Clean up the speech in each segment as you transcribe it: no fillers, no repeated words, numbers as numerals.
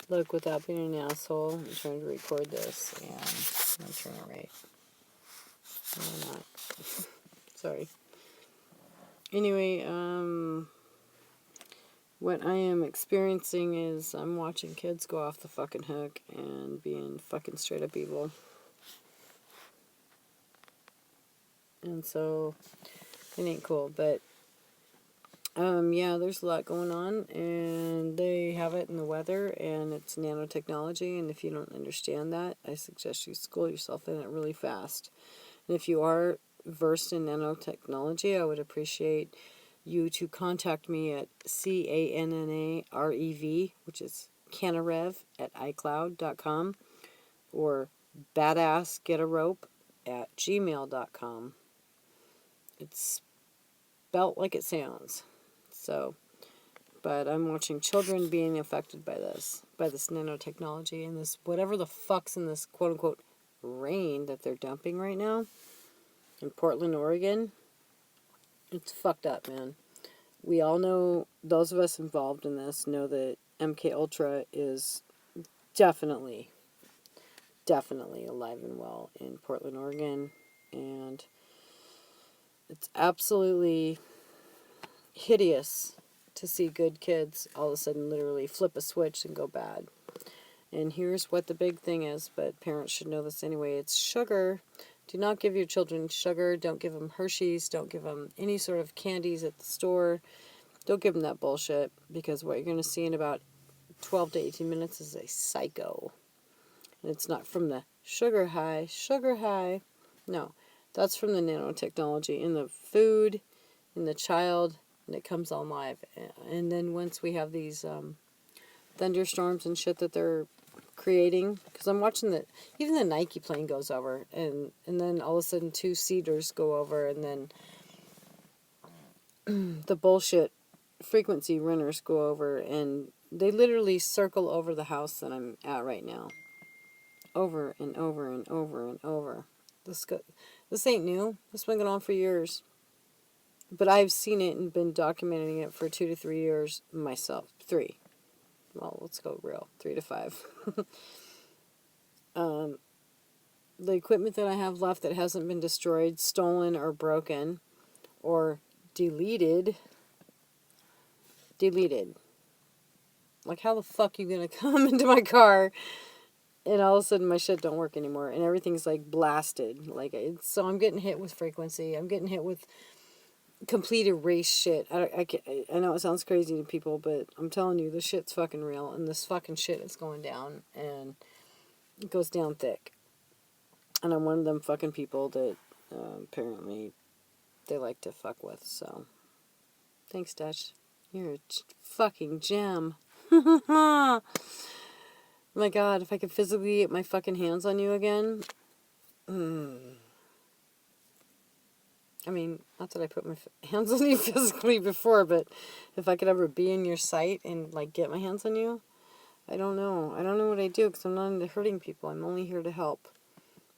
Look, without being an asshole, I'm trying to record this, and I'm trying to write. No, I'm not. Sorry. Anyway, what I am experiencing is I'm watching kids go off the fucking hook and being fucking straight up evil. And so, it ain't cool, but yeah, there's a lot going on, and they have it in the weather, and it's nanotechnology, and if you don't understand that, I suggest you school yourself in it really fast. And if you are versed in nanotechnology, I would appreciate you to contact me at CANNAREV, which is canarev at iCloud.com, or badassgetarope@gmail.com. It's spelt like it sounds. So, but I'm watching children being affected by this nanotechnology, and this, whatever the fuck's in this quote unquote rain that they're dumping right now in Portland, Oregon. It's fucked up, man. We all know, those of us involved in this know that MK Ultra is definitely alive and well in Portland, Oregon, and it's absolutely hideous to see good kids all of a sudden literally flip a switch and go bad. And here's what the big thing is, but parents should know this anyway. It's sugar. Do not give your children sugar. Don't give them Hershey's. Don't give them any sort of candies at the store. Don't give them that bullshit, because what you're going to see in about 12 to 18 minutes is a psycho. And it's not from the sugar high. No, that's from the nanotechnology in the food, in the child, and it comes on live. And then once we have these thunderstorms and shit that they're creating, because I'm watching even the Nike plane goes over, and then all of a sudden 2 cedars go over, and then the bullshit frequency runners go over, and they literally circle over the house that I'm at right now. Over and over and over and over. This ain't new. This has been going on for years. But I've seen it and been documenting it for 2 to 3 years myself. 3. Well, let's go real. 3 to 5. The equipment that I have left that hasn't been destroyed, stolen, or broken, or deleted. Like, how the fuck are you gonna come into my car and all of a sudden my shit don't work anymore and everything's like blasted? So I'm getting hit with frequency. I'm getting hit with complete erase shit. I know it sounds crazy to people, but I'm telling you, this shit's fucking real, and this fucking shit is going down, and it goes down thick. And I'm one of them fucking people that apparently they like to fuck with, so. Thanks, Dutch. You're a fucking gem. My God, if I could physically get my fucking hands on you again. I mean, not that I put my hands on you physically before, but if I could ever be in your sight and, like, get my hands on you, I don't know. I don't know what I do, because I'm not into hurting people. I'm only here to help.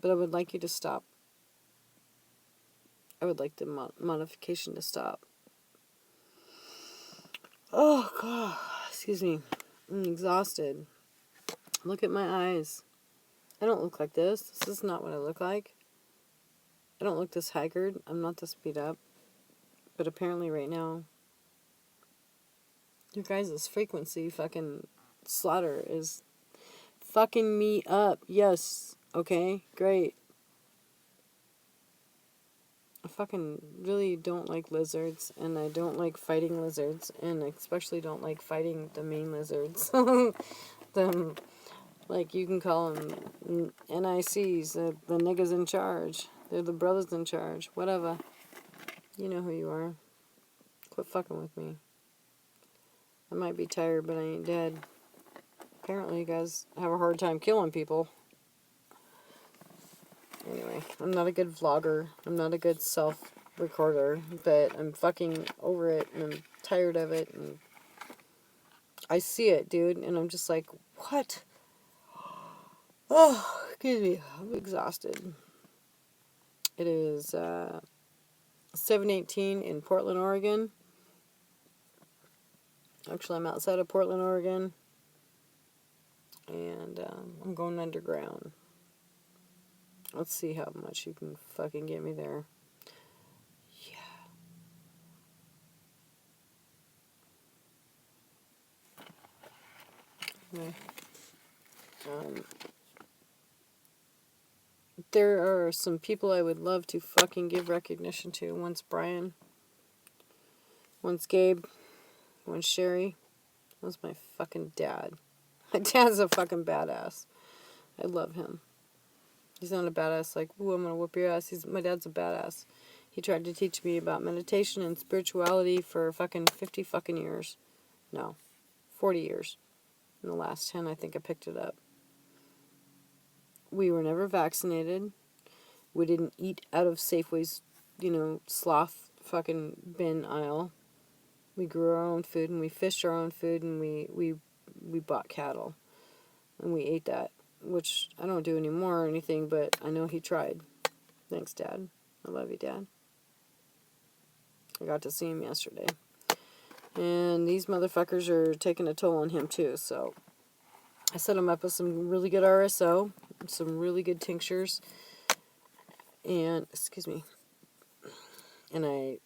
But I would like you to stop. I would like the modification to stop. Oh, God. Excuse me. I'm exhausted. Look at my eyes. I don't look like this. This is not what I look like. I don't look this haggard. I'm not this beat up. But apparently right now, your guys' frequency fucking slaughter is fucking me up. Yes. Okay. Great. I fucking really don't like lizards, and I don't like fighting lizards, and I especially don't like fighting the main lizards. Them, like, you can call them NICs, the niggas in charge. They're the brothers in charge. Whatever. You know who you are. Quit fucking with me. I might be tired, but I ain't dead. Apparently you guys have a hard time killing people. Anyway, I'm not a good vlogger. I'm not a good self-recorder, but I'm fucking over it, and I'm tired of it, and I see it, dude, and I'm just like, what? Oh, excuse me. I'm exhausted. It is 7:18 in Portland, Oregon. Actually, I'm outside of Portland, Oregon. And I'm going underground. Let's see how much you can fucking get me there. Yeah. Anyway, there are some people I would love to fucking give recognition to. One's Brian. One's Gabe. One's Sherry. One's my fucking dad. My dad's a fucking badass. I love him. He's not a badass like, ooh, I'm gonna whoop your ass. My dad's a badass. He tried to teach me about meditation and spirituality for fucking 50 fucking years. No, 40 years. In the last 10, I think I picked it up. We were never vaccinated. We didn't eat out of Safeway's, sloth fucking bin aisle. We grew our own food and we fished our own food and we bought cattle. And we ate that, which I don't do anymore or anything, but I know he tried. Thanks, Dad. I love you, Dad. I got to see him yesterday. And these motherfuckers are taking a toll on him too, so I set him up with some really good RSO, some really good tinctures, and, and I,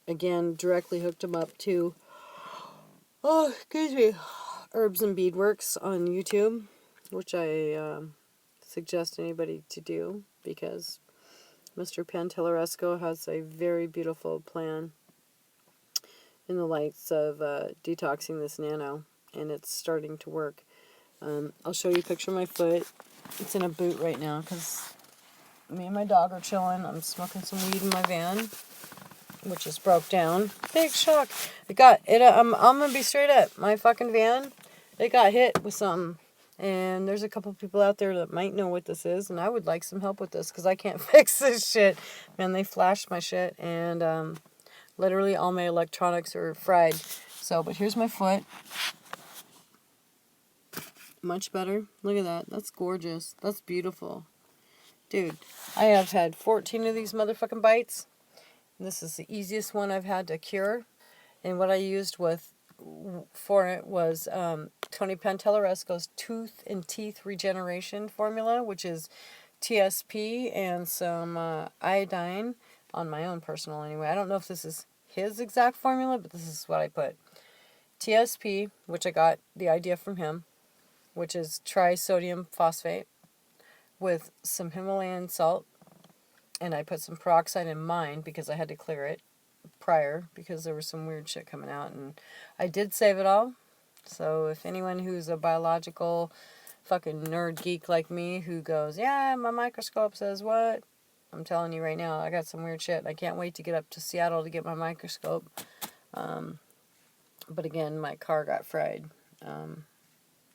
again, directly hooked him up to, Herbs and Beadworks on YouTube, which I suggest anybody to do, because Mr. Pantelleresco has a very beautiful plan in the lights of detoxing this nano, and it's starting to work. I'll show you a picture of my foot. It's in a boot right now because me and my dog are chilling. I'm smoking some weed in my van, which is broke down. Big shock. I'm gonna be straight up. My fucking van, it got hit with something. And there's a couple people out there that might know what this is, and I would like some help with this because I can't fix this shit. Man, they flashed my shit, and literally all my electronics are fried. So, but here's my foot. Much better. Look at that. That's gorgeous. That's beautiful. Dude, I have had 14 of these motherfucking bites. This is the easiest one I've had to cure. And what I used for it was Tony Pantelleresco's Tooth and Teeth Regeneration Formula, which is TSP and some iodine on my own personal anyway. I don't know if this is his exact formula, but this is what I put. TSP, which I got the idea from him, which is trisodium phosphate with some Himalayan salt. And I put some peroxide in mine because I had to clear it prior because there was some weird shit coming out. And I did save it all. So if anyone who's a biological fucking nerd geek like me who goes, yeah, my microscope says what? I'm telling you right now, I got some weird shit. I can't wait to get up to Seattle to get my microscope. But again, my car got fried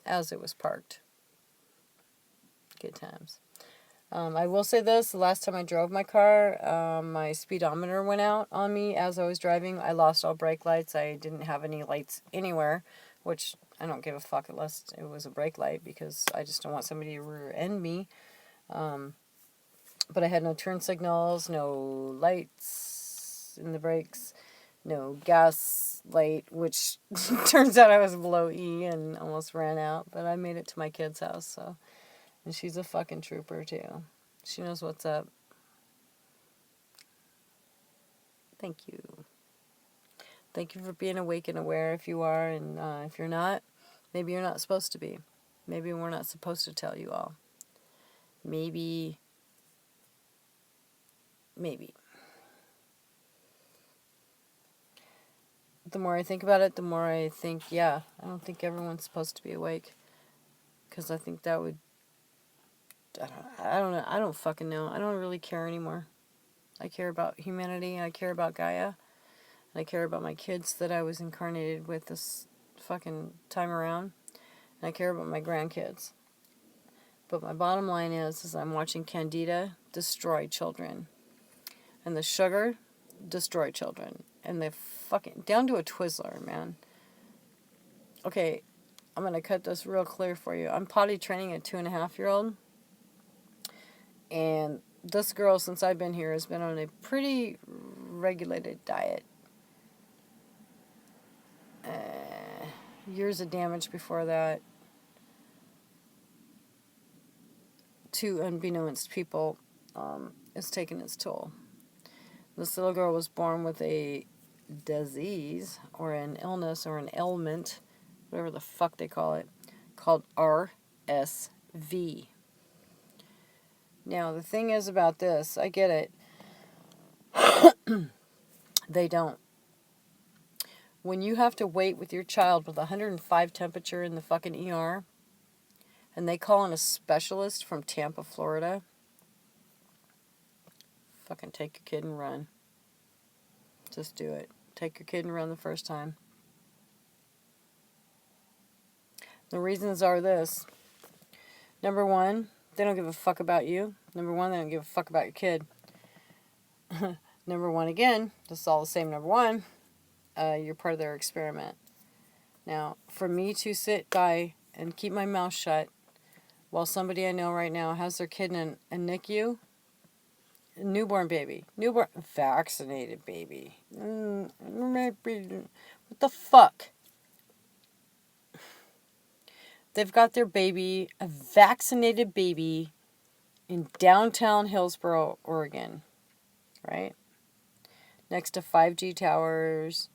as it was parked. Good times. I will say this, the last time I drove my car, my speedometer went out on me as I was driving. I lost all brake lights. I didn't have any lights anywhere, which I don't give a fuck unless it was a brake light because I just don't want somebody to rear end me. But I had no turn signals, no lights in the brakes, no gas light, which turns out I was below E and almost ran out, but I made it to my kid's house, so... And she's a fucking trooper, too. She knows what's up. Thank you. Thank you for being awake and aware if you are. And if you're not, maybe you're not supposed to be. Maybe we're not supposed to tell you all. Maybe. The more I think about it, the more I think, yeah, I don't think everyone's supposed to be awake. Because I think that would... I don't know. I don't fucking know. I don't really care anymore. I care about humanity. I care about Gaia. And I care about my kids that I was incarnated with this fucking time around. And I care about my grandkids. But my bottom line is I'm watching Candida destroy children. And the sugar destroy children. And the fucking... Down to a Twizzler, man. Okay, I'm going to cut this real clear for you. I'm potty training a 2.5-year-old. And this girl, since I've been here, has been on a pretty regulated diet. Years of damage before that. to unbeknownst people, is taking its toll. This little girl was born with a disease or an illness or an ailment, whatever the fuck they call it, called RSV. Now, the thing is about this, I get it. They don't. When you have to wait with your child with 105 temperature in the fucking ER, and they call in a specialist from Tampa, Florida, fucking take your kid and run. Just do it. Take your kid and run the first time. The reasons are this. Number one, they don't give a fuck about you. Number one, they don't give a fuck about your kid. Number one, again, this is all the same number one, you're part of their experiment. Now, for me to sit by and keep my mouth shut while somebody I know right now has their kid in a NICU, newborn baby, vaccinated baby. What the fuck? They've got their baby, a vaccinated baby, in downtown Hillsboro, Oregon, right? Next to 5G towers,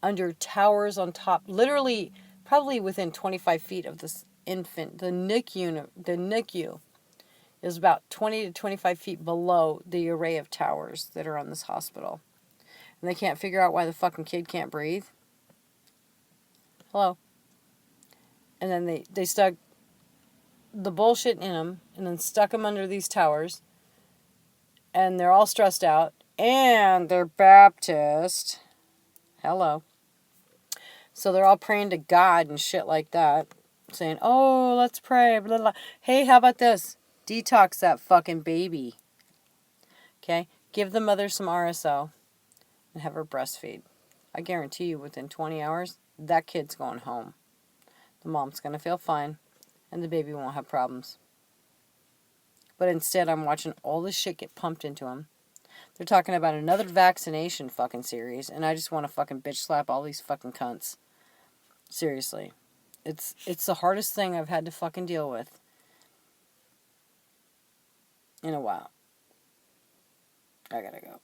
under towers on top, literally, probably within 25 feet of this infant. The NICU is about 20 to 25 feet below the array of towers that are on this hospital. And they can't figure out why the fucking kid can't breathe. Hello? And then they stuck the bullshit in them and then stuck them under these towers. And they're all stressed out. And they're Baptist. Hello. So they're all praying to God and shit like that. Saying, oh, let's pray. Blah, blah. Hey, how about this? Detox that fucking baby. Okay? Give the mother some RSO. And have her breastfeed. I guarantee you within 20 hours, that kid's going home. The mom's going to feel fine. And the baby won't have problems. But instead, I'm watching all this shit get pumped into him. They're talking about another vaccination fucking series. And I just want to fucking bitch slap all these fucking cunts. Seriously. It's the hardest thing I've had to fucking deal with in a while. I gotta go.